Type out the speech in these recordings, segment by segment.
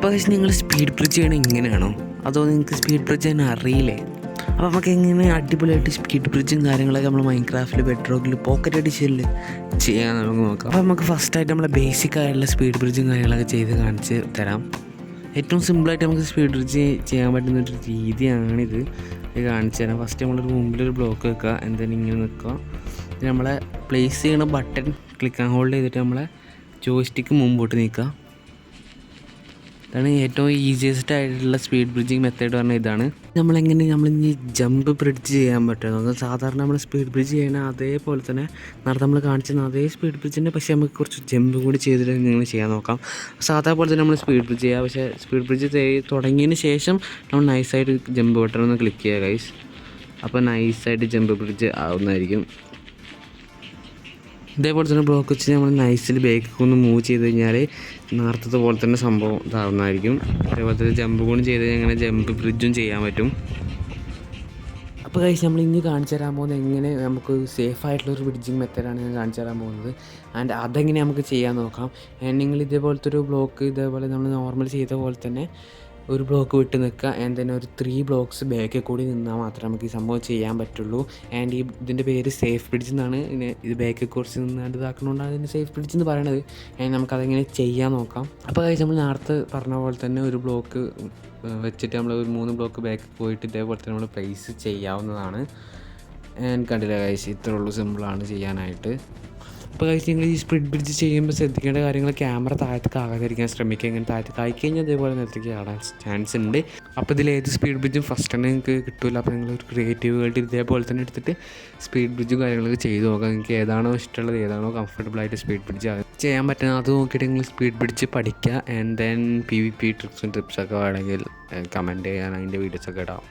അപ്പോൾ നിങ്ങൾ speed bridge ചെയ്യണത് ഇങ്ങനെയാണോ, അതോ നിങ്ങൾക്ക് സ്പീഡ് ബ്രിഡ്ജ് തന്നെ അറിയില്ലേ? അപ്പോൾ നമുക്ക് എങ്ങനെ അടിപൊളിയായിട്ട് സ്പീഡ് ബ്രിഡ്ജും കാര്യങ്ങളൊക്കെ നമ്മൾ മൈൻക്രാഫ്റ്റിൽ ബെഡ്റോക്കിൽ പോക്കറ്റ് എഡിഷനിൽ ചെയ്യാൻ നമുക്ക് നോക്കാം. അപ്പോൾ നമുക്ക് ഫസ്റ്റായിട്ട് നമ്മളെ ബേസിക് ആയിട്ടുള്ള സ്പീഡ് ബ്രിഡ്ജും കാര്യങ്ങളൊക്കെ ചെയ്ത് കാണിച്ച് തരാം. ഏറ്റവും സിമ്പിളായിട്ട് നമുക്ക് സ്പീഡ് ബ്രിഡ്ജ് ചെയ്യാൻ പറ്റുന്നൊരു രീതിയാണിത്. ഇത് കാണിച്ചു തരാം. ഫസ്റ്റ് നമ്മളൊരു മുമ്പിലൊരു ബ്ലോക്ക് വെക്കുക, എന്തായാലും ഇങ്ങനെ നിൽക്കുക. നമ്മളെ പ്ലേസ് ചെയ്യണ ബട്ടൺ ക്ലിക്ക് ആൻഡ് ഹോൾഡ് ചെയ്തിട്ട് നമ്മളെ ജോയ്സ്റ്റിക്ക് മുമ്പോട്ട് നീക്കുക. ഇതാണ് ഏറ്റവും ഈസിയസ്റ്റ് ആയിട്ടുള്ള സ്പീഡ് ബ്രിഡ്ജിങ് മെത്തേഡ് പറഞ്ഞാൽ ഇതാണ്. നമ്മളിനി ജമ്പ് ബ്രിഡ്ജ് ചെയ്യാൻ പറ്റുമോ? സാധാരണ നമ്മൾ സ്പീഡ് ബ്രിഡ്ജ് ചെയ്യണ അതേപോലെ തന്നെ നേരത്തെ നമ്മൾ കാണിച്ചിരുന്ന അതേ സ്പീഡ് ബ്രിഡ്ജിൻ്റെ പക്ഷേ നമുക്ക് കുറച്ച് ജമ്പ് കൂടി ചെയ്തിട്ട് നിങ്ങൾ ചെയ്യാൻ നോക്കാം. സാധാരണ പോലെ തന്നെ നമ്മൾ സ്പീഡ് ബ്രിഡ്ജ് ചെയ്യുക, പക്ഷേ സ്പീഡ് ബ്രിഡ്ജ് തുടങ്ങിയതിന് ശേഷം നമ്മൾ നൈസായിട്ട് ജമ്പ് ബട്ടൺ ഒന്ന് ക്ലിക്ക് ചെയ്യുക ഗൈസ്. അപ്പോൾ നൈസായിട്ട് ജമ്പ് ബ്രിഡ്ജ് ആവുന്നതായിരിക്കും. ഇതേപോലെ തന്നെ ബ്ലോക്ക് വെച്ച് നമ്മൾ നൈസിൽ ബേക്കൊക്കെ ഒന്ന് മൂവ് ചെയ്ത് കഴിഞ്ഞാൽ നേരത്തെ പോലെ തന്നെ സംഭവം ഇതാവുന്നതായിരിക്കും. അതേപോലെ തന്നെ ജമ്പ് കൂടി ചെയ്ത് കഴിഞ്ഞാൽ ജമ്പ് ബ്രിഡ്ജും ചെയ്യാൻ പറ്റും. അപ്പോൾ കഴിച്ച് നമ്മൾ ഇനി കാണിച്ചു തരാൻ പോകുന്നത് എങ്ങനെ നമുക്ക് സേഫ് ആയിട്ടുള്ളൊരു ബ്രിഡ്ജിങ് മെത്തേഡാണ് ഞാൻ കാണിച്ചു തരാൻ പോകുന്നത്. ആൻഡ് അതെങ്ങനെ നമുക്ക് ചെയ്യാൻ നോക്കാം. നിങ്ങൾ ഇതേപോലത്തെ ഒരു ബ്ലോക്ക് ഇതേപോലെ നമ്മൾ നോർമൽ ചെയ്ത പോലെ തന്നെ ഒരു ബ്ലോക്ക് വിട്ട് നിൽക്കുക. ആൻഡ് തന്നെ ഒരു 3 ബ്ലോക്ക്സ് ബാക്കിൽ കൂടി നിന്നാൽ മാത്രമേ നമുക്ക് ഈ സംഭവം ചെയ്യാൻ പറ്റുള്ളൂ. ആൻഡ് ഇതിൻ്റെ പേര് സേഫ് ബ്രിഡ്ജ് എന്നാണ്. ഇത് ബാക്കിൽ കുറച്ച് നിന്നാണ്ട് ഇതാക്കണോണ്ടാണ് ഇതിന് സേഫ് ബ്രിഡ്ജ് എന്ന് പറയണത്. ആൻഡ് നമുക്കതെങ്ങനെ ചെയ്യാൻ നോക്കാം. അപ്പോൾ കഴിച്ച് നമ്മൾ നേരത്തെ പറഞ്ഞ പോലെ തന്നെ ഒരു ബ്ലോക്ക് വെച്ചിട്ട് നമ്മൾ ഒരു 3 ബ്ലോക്ക് ബാക്ക് പോയിട്ട് ഇതേപോലെ തന്നെ നമ്മൾ പ്ലേസ് ചെയ്യാവുന്നതാണ്. ആൻഡ് കണ്ടില്ല കഴിച്ച് ഇത്രേ ഉള്ളൂ, സിമ്പിളാണ് ചെയ്യാനായിട്ട്. അപ്പോൾ കഴിച്ച് നിങ്ങൾ ഈ സ്പീഡ് ബ്രിഡ്ജ് ചെയ്യുമ്പോൾ ശ്രദ്ധിക്കേണ്ട കാര്യങ്ങൾ ക്യാമറ താഴത്തേക്ക് ആകാതിരിക്കാൻ ശ്രമിക്കുക. ഇങ്ങനെ താഴത്തേക്ക് ആയിക്കഴിഞ്ഞാൽ അതേപോലെ നേരത്തേക്ക് ആടാൻ ചാൻസ് ഉണ്ട്. അപ്പോൾ ഇതിൽ ഏത് സ്പീഡ് ബ്രിഡ്ജും ഫസ്റ്റ് തന്നെ നിങ്ങൾക്ക് കിട്ടില്ല. അപ്പോൾ നിങ്ങളൊരു ക്രിയേറ്റീവ് വേൾഡ് ഇതേപോലെ തന്നെ എടുത്തിട്ട് സ്പീഡ് ബ്രിഡ്ജും കാര്യങ്ങളൊക്കെ ചെയ്ത് നോക്കാം. നിങ്ങൾക്ക് ഏതാണോ ഇഷ്ടമുള്ളത്, ഏതാണോ കംഫർട്ടബിളായിട്ട് സ്പീഡ് ബ്രിഡ്ജ് ചെയ്യാൻ പറ്റുന്നത് അത് നോക്കിയിട്ട് നിങ്ങൾ സ്പീഡ് ബ്രിഡ്ജ് പഠിക്കുക. ആൻഡ് ദെൻ PvP ട്രിപ്സൊക്കെ വേണമെങ്കിൽ കമൻറ്റ് ചെയ്യാൻ അതിൻ്റെ വീഡിയോസൊക്കെ ഇടാം.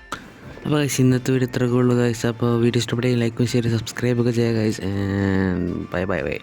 അപ്പോൾ ഗൈസ് ഇന്നത്തെ വീഡിയോ ഇത്രയൊക്കെ ഉള്ളൂ ഗൈസ്. അപ്പോൾ വീഡിയോ ഇഷ്ടപ്പെട്ടെങ്കിൽ ലൈക്കും ഷെയർ സബ്സ്ക്രൈബ് ഒക്കെ ചെയ്യുക ഗൈസ്. ബൈ.